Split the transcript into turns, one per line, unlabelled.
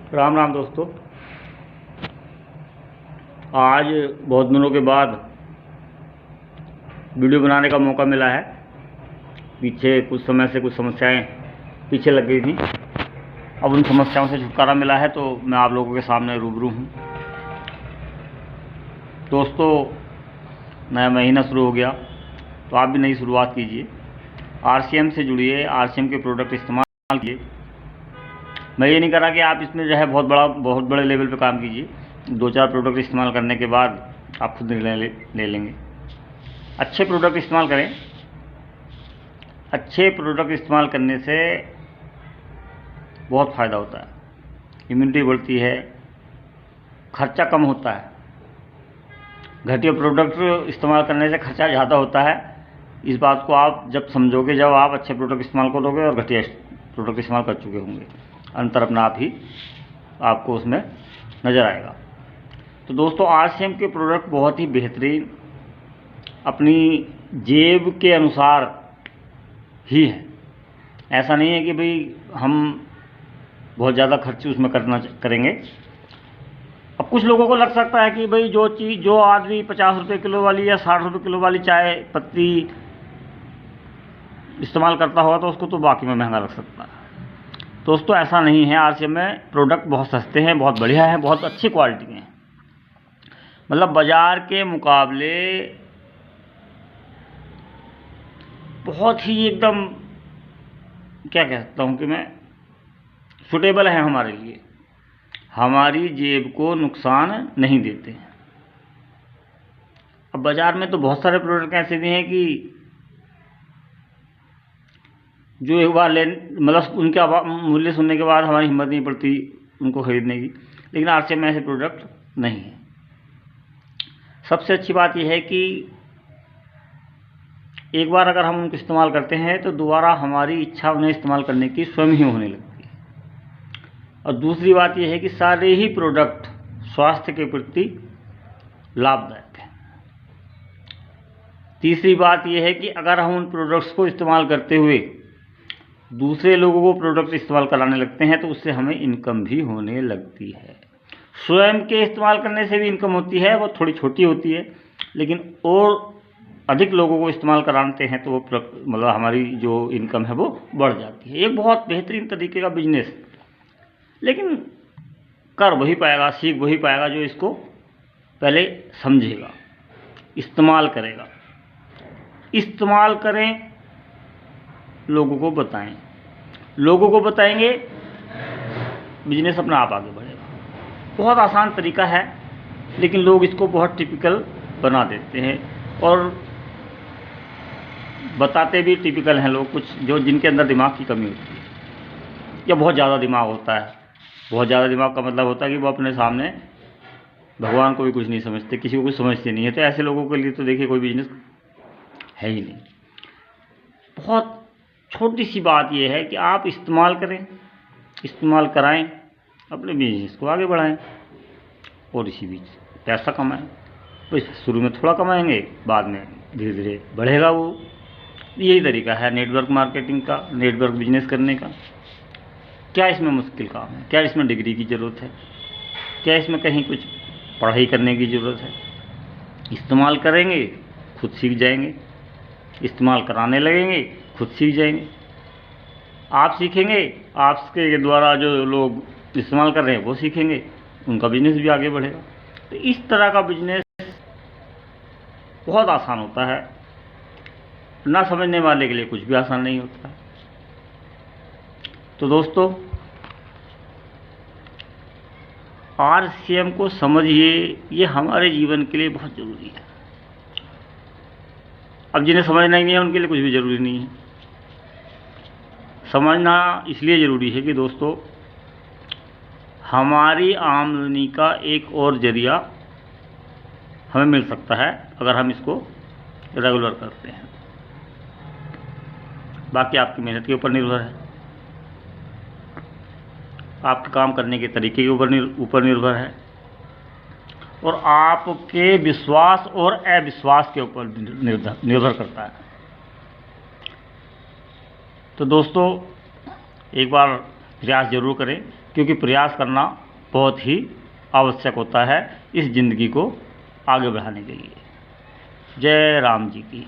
राम राम दोस्तों। आज बहुत दिनों के बाद वीडियो बनाने का मौका मिला है। पीछे कुछ समय से कुछ समस्याएं पीछे लग गई थी। अब उन समस्याओं से छुटकारा मिला है तो मैं आप लोगों के सामने रूबरू हूँ। दोस्तों, नया महीना शुरू हो गया तो आप भी नई शुरुआत कीजिए। RCM से जुड़िए, RCM के प्रोडक्ट इस्तेमाल कीजिए। मैं ये नहीं कह रहा कि आप इसमें जो है बहुत बड़े लेवल पे काम कीजिए। 2-4 प्रोडक्ट इस्तेमाल करने के बाद आप खुद निर्णय ले लेंगे। अच्छे प्रोडक्ट इस्तेमाल करें। अच्छे प्रोडक्ट इस्तेमाल करने से बहुत फ़ायदा होता है। इम्यूनिटी बढ़ती है, खर्चा कम होता है। घटिया प्रोडक्ट इस्तेमाल करने से खर्चा ज़्यादा होता है। इस बात को आप जब समझोगे, जब आप अच्छे प्रोडक्ट इस्तेमाल करोगे और घटिया प्रोडक्ट इस्तेमाल कर चुके होंगे, अंतर अपना आप ही आपको उसमें नज़र आएगा। तो दोस्तों, RCM के प्रोडक्ट बहुत ही बेहतरीन, अपनी जेब के अनुसार ही है। ऐसा नहीं है कि भाई हम बहुत ज़्यादा खर्च उसमें करेंगे। अब कुछ लोगों को लग सकता है कि भाई जो आदमी 50 रुपये किलो वाली या 60 रुपये किलो वाली चाय पत्ती इस्तेमाल करता होगा तो उसको तो बाकी में महंगा लग सकता है। दोस्तों, ऐसा नहीं है। RCM में प्रोडक्ट बहुत सस्ते हैं, बहुत बढ़िया हैं, बहुत अच्छी क्वालिटी के हैं। मतलब बाज़ार के मुकाबले बहुत ही एकदम क्या कह सकता हूँ कि मैं सूटेबल है हमारे लिए। हमारी जेब को नुकसान नहीं देते हैं। अब बाज़ार में तो बहुत सारे प्रोडक्ट ऐसे भी हैं कि जो एक बार मतलब उनका मूल्य सुनने के बाद हमारी हिम्मत नहीं पड़ती उनको खरीदने की। लेकिन RCM में ऐसे प्रोडक्ट नहीं है। सबसे अच्छी बात यह है कि एक बार अगर हम उनको इस्तेमाल करते हैं तो दोबारा हमारी इच्छा उन्हें इस्तेमाल करने की स्वयं ही होने लगती है। और दूसरी बात यह है कि सारे ही प्रोडक्ट स्वास्थ्य के प्रति लाभदायक हैं। तीसरी बात यह है कि अगर हम उन प्रोडक्ट्स को इस्तेमाल करते हुए दूसरे लोगों को प्रोडक्ट इस्तेमाल कराने लगते हैं तो उससे हमें इनकम भी होने लगती है। स्वयं के इस्तेमाल करने से भी इनकम होती है, वो थोड़ी छोटी होती है, लेकिन और अधिक लोगों को इस्तेमाल कराते हैं तो वो मतलब हमारी जो इनकम है वो बढ़ जाती है। एक बहुत बेहतरीन तरीके का बिजनेस, लेकिन कर वही पाएगा, सीख वही पाएगा जो इसको पहले समझेगा, इस्तेमाल करेगा। इस्तेमाल करें, लोगों को बताएं, लोगों को बताएंगे, बिजनेस अपना आप आगे बढ़ेगा। बहुत आसान तरीका है, लेकिन लोग इसको बहुत टिपिकल बना देते हैं और बताते भी टिपिकल हैं लोग, कुछ जिनके अंदर दिमाग की कमी होती है या बहुत ज़्यादा दिमाग होता है। बहुत ज़्यादा दिमाग का मतलब होता है कि वो अपने सामने भगवान को भी कुछ नहीं समझते, किसी को कुछ समझते नहीं है। तो ऐसे लोगों के लिए तो देखिए कोई बिजनेस है ही नहीं। बहुत छोटी सी बात यह है कि आप इस्तेमाल करें, इस्तेमाल कराएं, अपने बिजनेस को आगे बढ़ाएं और इसी बीच पैसा कमाएं। तो शुरू में थोड़ा कमाएंगे, बाद में धीरे धीरे बढ़ेगा वो। यही तरीका है नेटवर्क मार्केटिंग का, नेटवर्क बिजनेस करने का। क्या इसमें मुश्किल काम है? क्या इसमें डिग्री की ज़रूरत है? क्या इसमें कहीं कुछ पढ़ाई करने की ज़रूरत है? इस्तेमाल करेंगे, खुद सीख जाएंगे। इस्तेमाल कराने लगेंगे, खुद सीख जाएंगे। आप सीखेंगे, आपके द्वारा जो लोग इस्तेमाल कर रहे हैं वो सीखेंगे, उनका बिजनेस भी आगे बढ़ेगा। तो इस तरह का बिजनेस बहुत आसान होता है। ना समझने वाले के लिए कुछ भी आसान नहीं होता है। तो दोस्तों, RCM को समझिए, ये हमारे जीवन के लिए बहुत ज़रूरी है। अब जिन्हें समझना ही नहीं है उनके लिए कुछ भी ज़रूरी नहीं है। समझना इसलिए ज़रूरी है कि दोस्तों, हमारी आमदनी का एक और ज़रिया हमें मिल सकता है अगर हम इसको रेगुलर करते हैं। बाकी आपकी मेहनत के ऊपर निर्भर है, आपके काम करने के तरीके के ऊपर निर्भर है और आपके विश्वास और अविश्वास के ऊपर निर्भर करता है। तो दोस्तों, एक बार प्रयास ज़रूर करें क्योंकि प्रयास करना बहुत ही आवश्यक होता है इस ज़िंदगी को आगे बढ़ाने के लिए। जय राम जी की।